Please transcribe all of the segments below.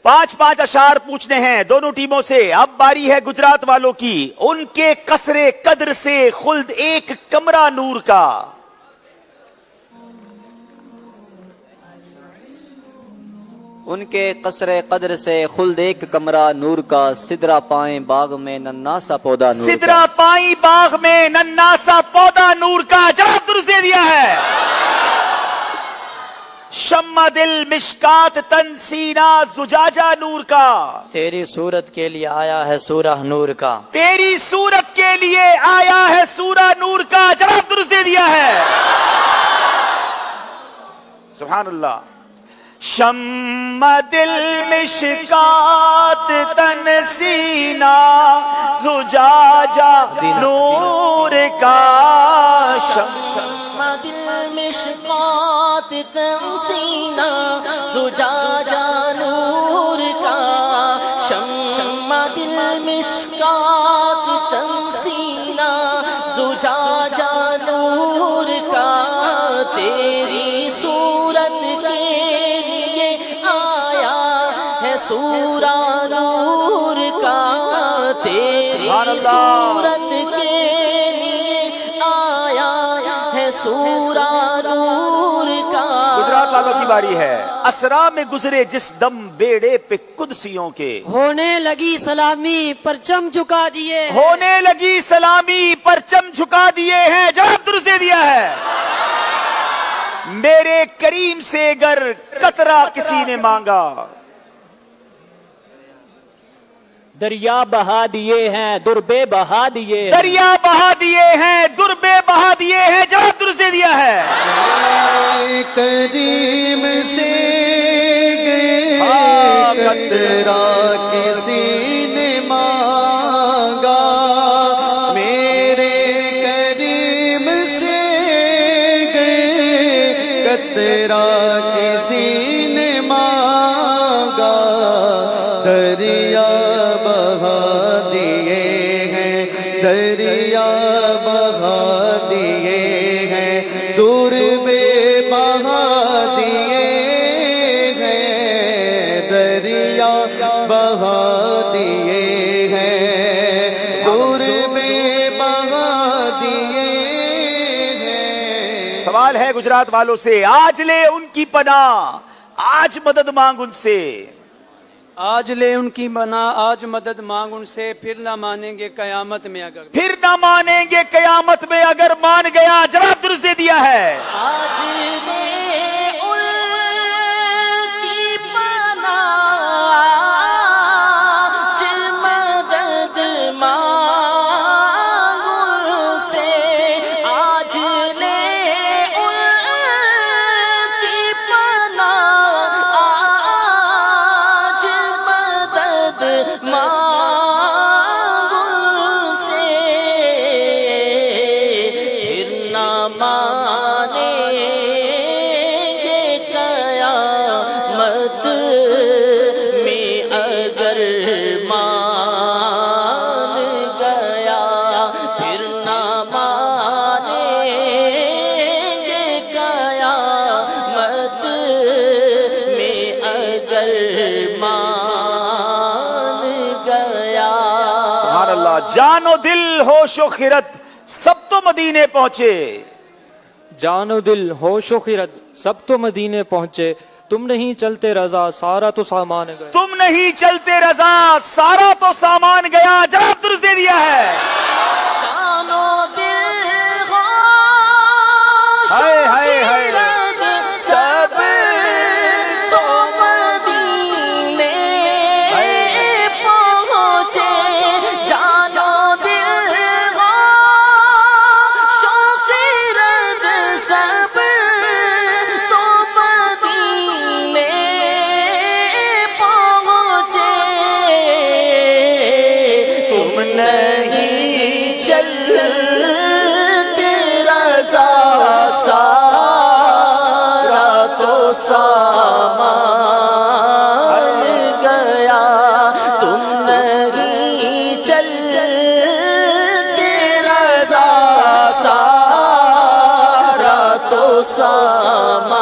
5 5 اشعار پوچھنے ہیں دونوں ٹیموں سے. اب باری ہے گجرات والوں کی. ان کے قصر قدر سے خلد ایک کمرہ نور کا. ان کے قصر قدر سے خلد ایک کمرہ نور کا. سدرا پائیں باغ میں ننا سا پودا نور کا. سدرا پائیں باغ میں ننا سا پودا نور کا. جواب درست دے دیا ہے. شمع دل مشکات تن سینہ زجاجہ نور کا. تیری صورت کے لیے آیا ہے سورہ نور کا. تیری صورت کے لیے آیا ہے سورہ نور کا. جواب درست دے دیا ہے. سبحان اللہ. شمع دل مشکات تن سینہ زجاجہ نور کا. شمع دل مشکات تن سینہ زجاجہ نور کا. شمع دل مشکات تن سینہ زجاجہ نور کا. تیری صورت کے لیے آیا ہے سورہ نور کا. تیری صورت کے لیے آیا ہے سورہ نور کا. گجرات والوں کی باری ہے. اسرا میں گزرے جس دم بیڑے پہ قدسیوں کے. ہونے لگی سلامی پرچم جھکا دیے. ہونے لگی سلامی پرچم جھکا دیے ہیں. جواب درست دے دیا ہے. میرے کریم سے گر قطرہ کسی نے مانگا. دریا بہا دیے ہیں دربے بہا دیے. دریا بہا دیے ہیں دربے بہا دیے ہیں. جواب درست دے دیا ہے. کریم سے قطرہ کسی نے مانگا. میرے کریم سے قطرہ کسی نے مانگا. دریا بہا دیے ہیں دریا بہا دیے ہیں دور بے بہا دیے ہیں. دریا بہا دیے ہیں دور بے بہا دیے ہیں. سوال ہے گجرات والوں سے. آج لے ان کی پناہ آج مدد مانگ ان سے. آج لے ان کی پناہ آج مدد مانگ ان سے. پھر نہ مانیں گے قیامت میں اگر. پھر نہ مانیں گے قیامت میں اگر مان گیا. جواب درست دے دیا ہے. آج لے ان کی پناہ آج مدد مانگ ان سے. آج لے ان کی پناہ آج مدد مانگ ان سے. پھر نہ مانیں گے قیامت میں اگر مان گیا. پھر نہ مانیں گے قیامت میں اگر مان گیا. سبحان اللہ. جان و دل ہوش و خرد سب تو مدینے پہنچے. جان و دل ہوش و خرد سب تو مدینے پہنچے. تم نہیں چلتے رضا سارا تو سامان گیا. تم نہیں چلتے رضا سارا تو سامان گیا. جواب درست دے دیا ہے. جان و دل ہوش ہائے ہائے ہائے. خرد سب تو مدینے پہنچے. جان و دل ہوش خرد سب تو مدینے پہنچے. تم نہیں چلتے رضا سارا تو سامان گیا. تم نہیں چلتے رضا سارا تو سامان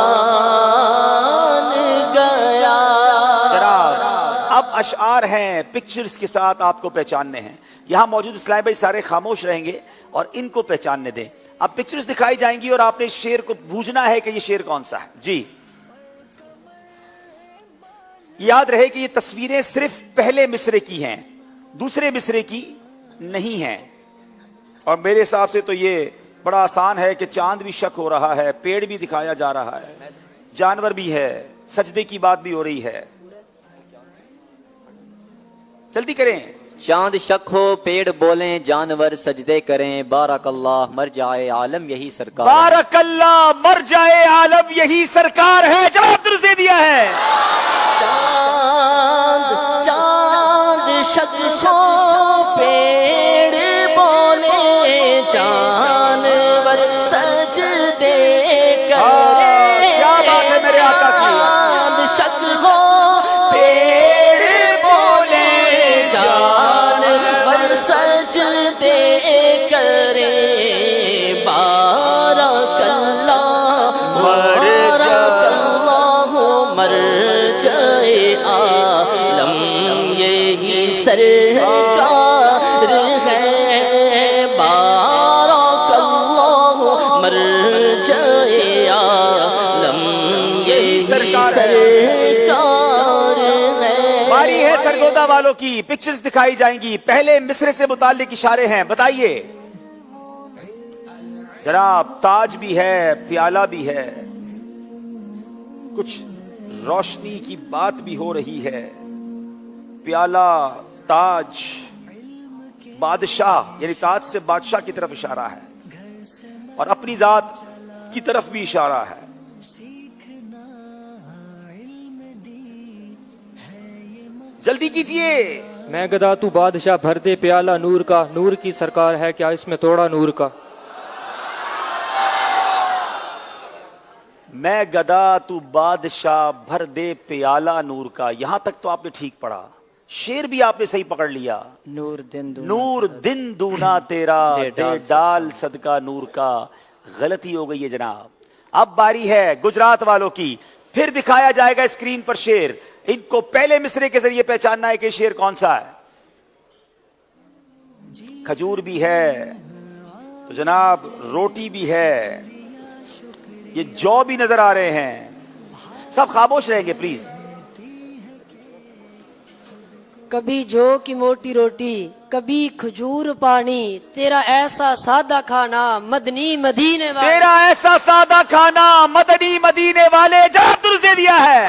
گیا. اشعار ہیں پکچرز کے ساتھ آپ کو پہچاننے ہیں. یہاں موجود اسلام بھائی سارے خاموش رہیں گے اور ان کو پہچاننے دیں. اب پکچرز دکھائی جائیں گی اور آپ نے شعر کو بوجھنا ہے کہ یہ شعر کون سا ہے. جی یاد رہے کہ یہ تصویریں صرف پہلے مصرے کی ہیں, دوسرے مصرے کی نہیں ہیں. اور میرے حساب سے تو یہ بڑا آسان ہے کہ چاند بھی شک ہو رہا ہے, پیڑ بھی دکھایا جا رہا ہے, جانور بھی ہے, سجدے کی بات بھی ہو رہی ہے. جلدی کریں. چاند شک ہو, پیڑ بولیں, جانور سجدے کریں, بارک اللہ مرجع عالم یہی سرکار. بارک اللہ مرجع عالم یہی سرکار ہے. جواب درست دے دیا ہے. چاند چاند شک ہو, پیڑ بولے, جانور سجدے کرے. کیا بات ہے میرے آقا کی. چاند شک ہو, پیڑ بولے, جانور سجدے کرے. بارک اللہ بارک اللہ مرجع عالم یہی سرکار ہے. بارک اللہ مرجع عالم یہی سرکار ہے. باری ہے سرگودا والوں کی. پکچرز دکھائی جائیں گی. پہلے مصرے سے متعلق اشارے ہیں. بتائیے جناب. تاج بھی ہے, پیالہ بھی ہے, کچھ روشنی کی بات بھی ہو رہی ہے. پیالہ, تاج, بادشاہ, یعنی تاج سے بادشاہ کی طرف اشارہ ہے اور اپنی ذات کی طرف بھی اشارہ ہے. جلدی کیجئے. میں گدا تو بادشاہ بھر دے پیالہ نور کا, نور کی سرکار ہے کیا اس میں تھوڑا نور کا. میں گدا تو بادشاہ بھر دے پیالہ نور کا. یہاں تک تو آپ نے ٹھیک پڑھا, شعر بھی آپ نے صحیح پکڑ لیا. نور دن نور دن دونا تیرا, دے ڈال صدقہ نور کا. غلطی ہو گئی ہے جناب. اب باری ہے گجرات والوں کی. پھر دکھایا جائے گا اسکرین پر شعر. ان کو پہلے مصرے کے ذریعے پہچاننا ہے کہ شعر کون سا ہے. کھجور بھی ہے تو جناب روٹی بھی ہے, یہ جو بھی نظر آ رہے ہیں. سب خاموش رہیں گے پلیز. کبھی جو کی موٹی روٹی, کبھی کھجور پانی, تیرا ایسا سادہ کھانا مدنی مدینے والے. تیرا ایسا سادہ کھانا مدنی مدینے والے. جواب درست دے دیا ہے.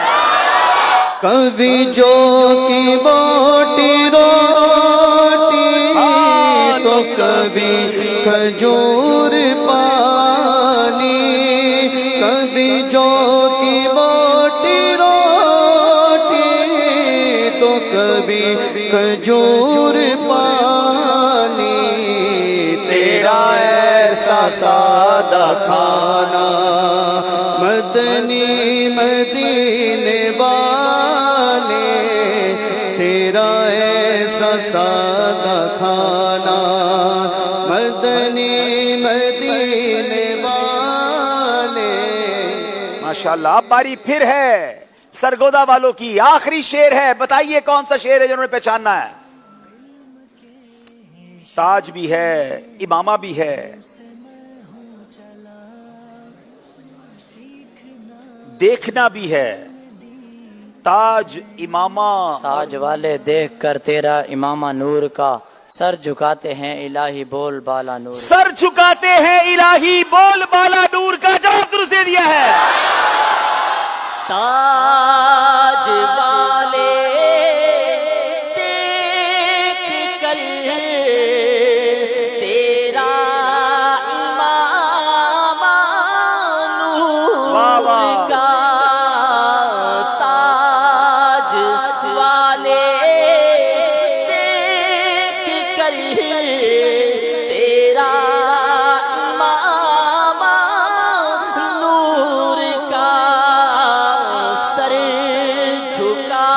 کبھی جو کی موٹی روٹی تو کبھی کھجور پانی. کبھی جو کی موٹی روٹی تو کبھی کھجور پانی. تیرا ایسا سادہ کھانا مدنی مدینے والے. تیرا ایسا سادہ کھانا مدنی مدینے والے. ماشاءاللہ. اب باری پھر ہے سرگودا والوں کی. آخری شعر ہے. بتائیے کون سا شعر ہے جنہوں نے پہچاننا ہے. تاج بھی ہے, امامہ بھی ہے, دیکھنا بھی ہے. تاج, امامہ, تاج والے دیکھ کر تیرا امامہ نور کا, سر جھکاتے ہیں الہی بول بالا نور. سر جھکاتے ہیں الہی بول بالا نور کا. جواب درست دے دیا ہے. تاج والے دیکھ کر تیرا امامہ نور کا. تاج والے دیکھ کر تیرا امامہ نور کا. سر جھکا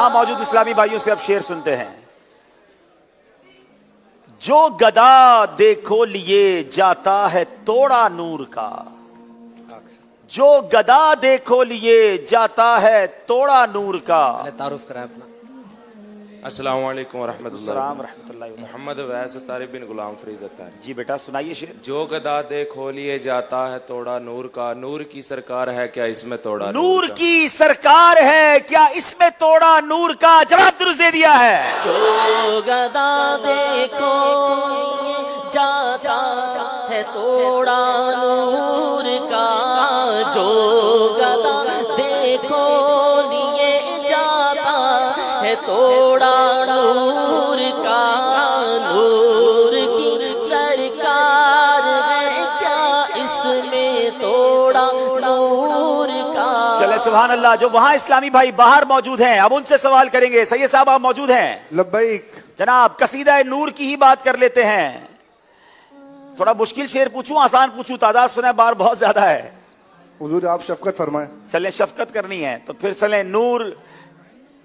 وہاں موجود اسلامی بھائیوں سے اب شعر سنتے ہیں. جو گدا دیکھو لیے جاتا ہے توڑا نور کا, جو گدا دیکھو لیے جاتا ہے توڑا نور کا. تعارف کرائے اپنا. السلام علیکم ورحمۃ اللہ. السلام ورحمۃ اللہ وبرکاتہ. محمد ویس طارق بن غلام فرید اتاری. جی بیٹا سنائیے شعر. جو گدا دے کھولیے جاتا ہے توڑا نور کا, نور کی سرکار ہے کیا اس میں توڑا نور کا؟ کی سرکار ہے کیا اس میں توڑا نور کا. جواب درست دے دیا ہے. جو گدا دیکھو جاتا ہے توڑا نور کا, جو گدا دیکھو لیے جاتا ہے توڑا نور کا, نور کی سرکار ہے کیا اس میں توڑا نور کا. چلے سبحان اللہ. جو وہاں اسلامی بھائی باہر موجود ہیں اب ان سے سوال کریں گے. سید صاحب آپ موجود ہیں؟ لبیک. جناب قصیدہ نور کی ہی بات کر لیتے ہیں. تھوڑا مشکل شعر پوچھوں آسان پوچھوں؟ تعداد سنیں بار بہت زیادہ ہے. حضور آپ شفقت فرمائیں. چلیں شفقت کرنی ہے تو پھر چلیں. نور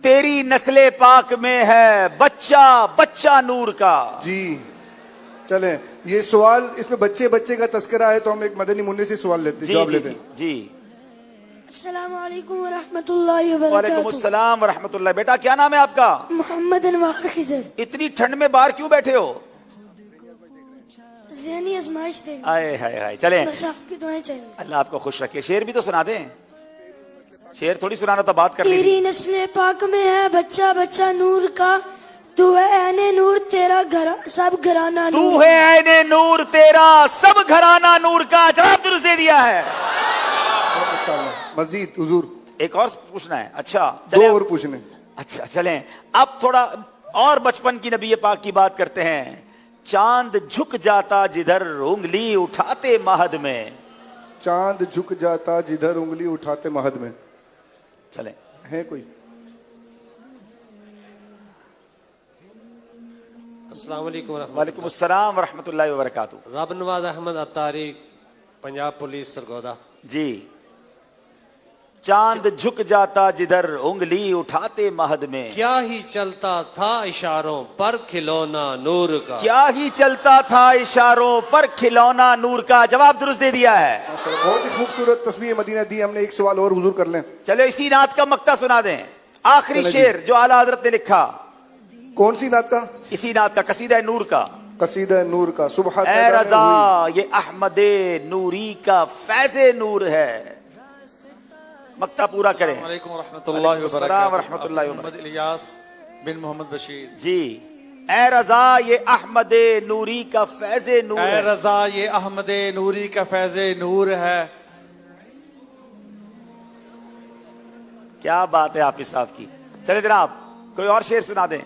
تیری نسل پاک میں ہے بچہ بچہ نور کا. جی چلیں, یہ سوال اس میں بچے بچے کا تذکرہ ہے تو ہم ایک مدنی منی سے سوال لیتے جی جواب جی لیتے جی, ہیں. جی. السلام علیکم ورحمۃ اللہ وعلیکم وبرکاتہ. السلام ورحمۃ اللہ. بیٹا کیا نام ہے آپ کا؟ محمد انوار خضر. اتنی ٹھنڈ میں باہر کیوں بیٹھے ہو؟ ذہنی آزمائش دے, آئے ہائے ہائے. چلیں بس آپ کی دعائیں چاہیے. اللہ آپ کو خوش رکھے. شعر بھی تو سنا دیں. شعر تھوڑی سنانا تھا, بات کر لی. تیری نسل پاک میں ہے بچہ بچہ نور کا, تو ہے عین نور تیرا سب گھرانہ تو نور. ہے عین نور تیرا سب گھرانہ نور کا. جواب درست دے دیا ہے. مزید حضور ایک اور پوچھنا ہے. اچھا دو چلیں. اور پوچھنے. اچھا چلیں اب تھوڑا اور بچپن کی نبی پاک کی بات کرتے ہیں. چاند جھک جاتا جدھر انگلی اٹھاتے مہد میں. چاند جھک جاتا جدھر انگلی اٹھاتے مہد میں. چلیں ہے کوئی؟ السلام علیکم ورحمۃ وعلیکم السلام ورحمۃ اللہ وبرکاتہ. رب نواز احمد اتاری, پنجاب پولیس سرگودا. جی. چاند جھک جاتا جدھر انگلی اٹھاتے مہد میں, کیا ہی چلتا تھا اشاروں پر کھلونا نور کا. کیا ہی چلتا تھا اشاروں پر کھلونا نور کا. جواب درست دے دیا ہے. بہت ہی خوبصورت تصویر مدینہ دی. ہم نے ایک سوال اور حضور کر لیں. چلو اسی نعت کا مقطع سنا دیں. آخری شعر جو اعلیٰ حضرت نے لکھا. کون سی نعت کا؟ اسی نعت کا, قصیدہ نور کا. قصیدہ نور کا. صبح اے پیدا میں رضا ہوئی. یہ احمد نوری کا فیض نور ہے. مقطع پورا کریں. السلام علیکم ورحمۃ وعلیکم اللہ السلام وبرکاتہ. ورحمۃ اللہ محمد وبرکاتہ. الیاس بن محمد بشیر. جی. اے رضا یہ احمد نوری کا فیض نور اے ہے. رضا یہ احمد نوری کا فیض نور ہے. کیا بات ہے حافظ صاحب کی. چلے جناب کوئی اور شعر سنا دیں.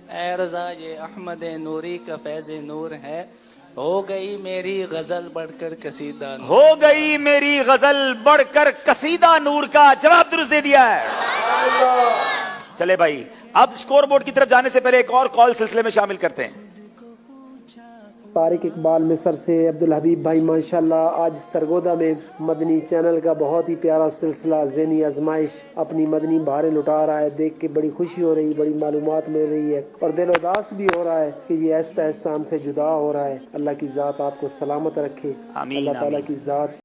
اے رضا یہ احمد نوری کا فیض نور ہے, ہو گئی میری غزل بڑھ کر قصیدہ نور. ہو گئی میری غزل بڑھ کر قصیدہ نور کا. جواب درست دے دیا ہے. چلے بھائی اب اسکور بورڈ کی طرف جانے سے پہلے ایک اور کال سلسلے میں شامل کرتے ہیں. طارق اقبال مصر سے عبدالحبیب بھائی ماشاءاللہ آج سرگودا میں مدنی چینل کا بہت ہی پیارا سلسلہ ذہنی آزمائش اپنی مدنی بہاریں لٹا رہا ہے. دیکھ کے بڑی خوشی ہو رہی, بڑی معلومات مل رہی ہے اور دل اداس بھی ہو رہا ہے کہ یہ آہستہ آہستہ ہم سے جدا ہو رہا ہے. اللہ کی ذات آپ کو سلامت رکھے. آمین. اللہ تعالیٰ کی ذات